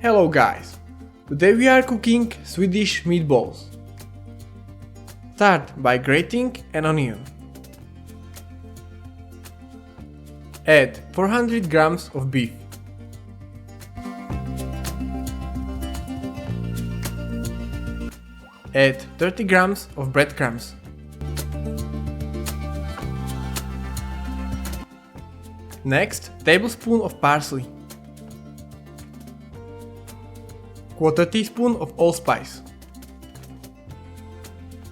Hello guys! Today we are cooking Swedish meatballs. Start by grating an onion. Add 400 grams of beef. Add 30 grams of breadcrumbs. Next, tablespoon of parsley. Quarter teaspoon of allspice.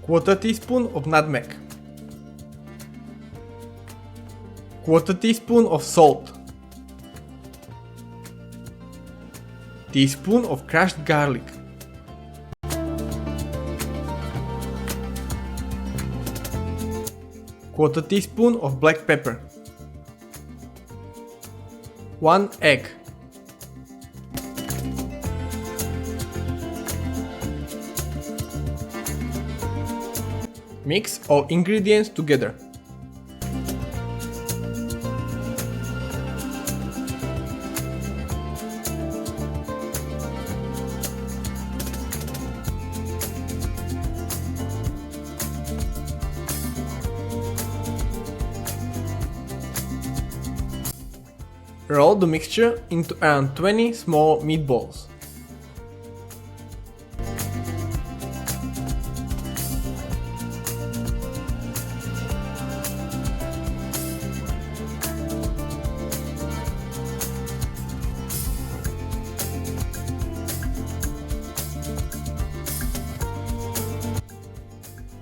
Quarter teaspoon of nutmeg. Quarter teaspoon of salt. Teaspoon of crushed garlic. Quarter teaspoon of black pepper. 1 egg. Mix all ingredients together. Roll the mixture into around 20 small meatballs.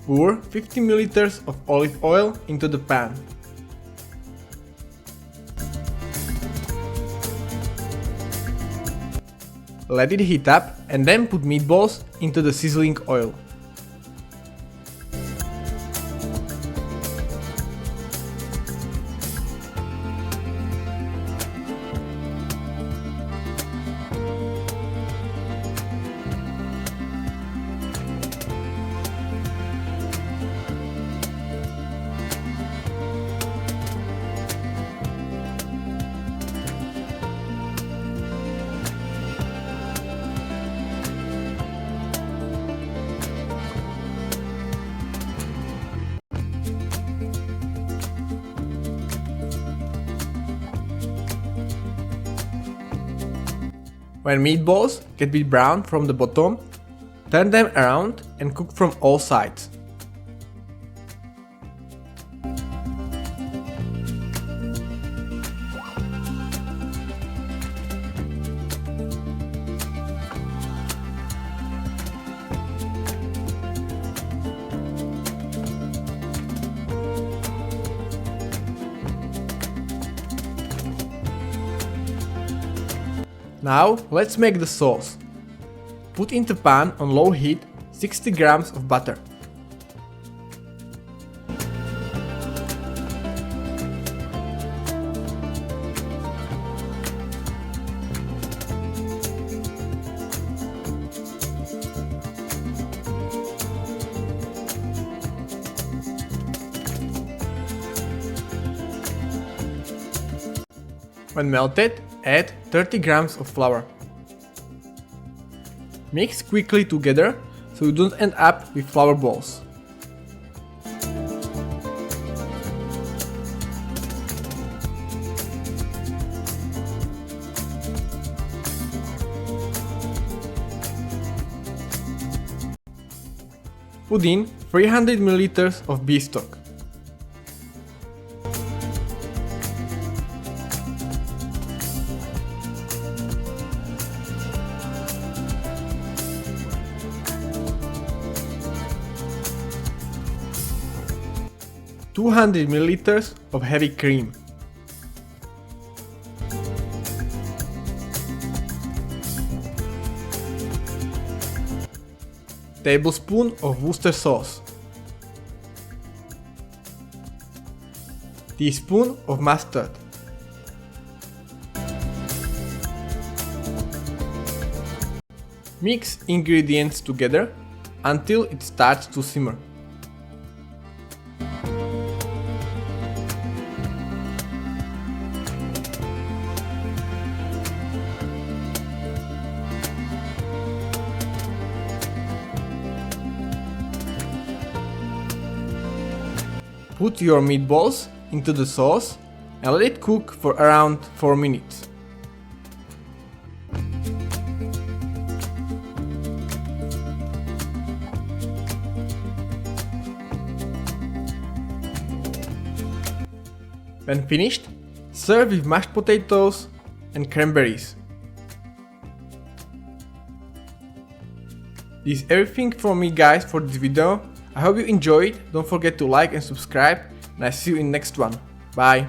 Pour 50 ml of olive oil into the pan. Let it heat up and then put meatballs into the sizzling oil. When meatballs get a bit brown from the bottom, turn them around and cook from all sides. Now let's make the sauce. Put in the pan on low heat 60 grams of butter. When melted, add 30 grams of flour. Mix quickly together so you don't end up with flour balls. Put in 300 ml of beef stock. $200 ml of heavy cream. Tablespoon of Worcester sauce. Teaspoon of mustard. Mix ingredients together until it starts to simmer. put your meatballs into the sauce and let it cook for around 4 minutes. When finished, serve with mashed potatoes and cranberries. This is everything from me guys for this video. I hope you enjoyed. Don't forget to like and subscribe, and I see you in next one. Bye.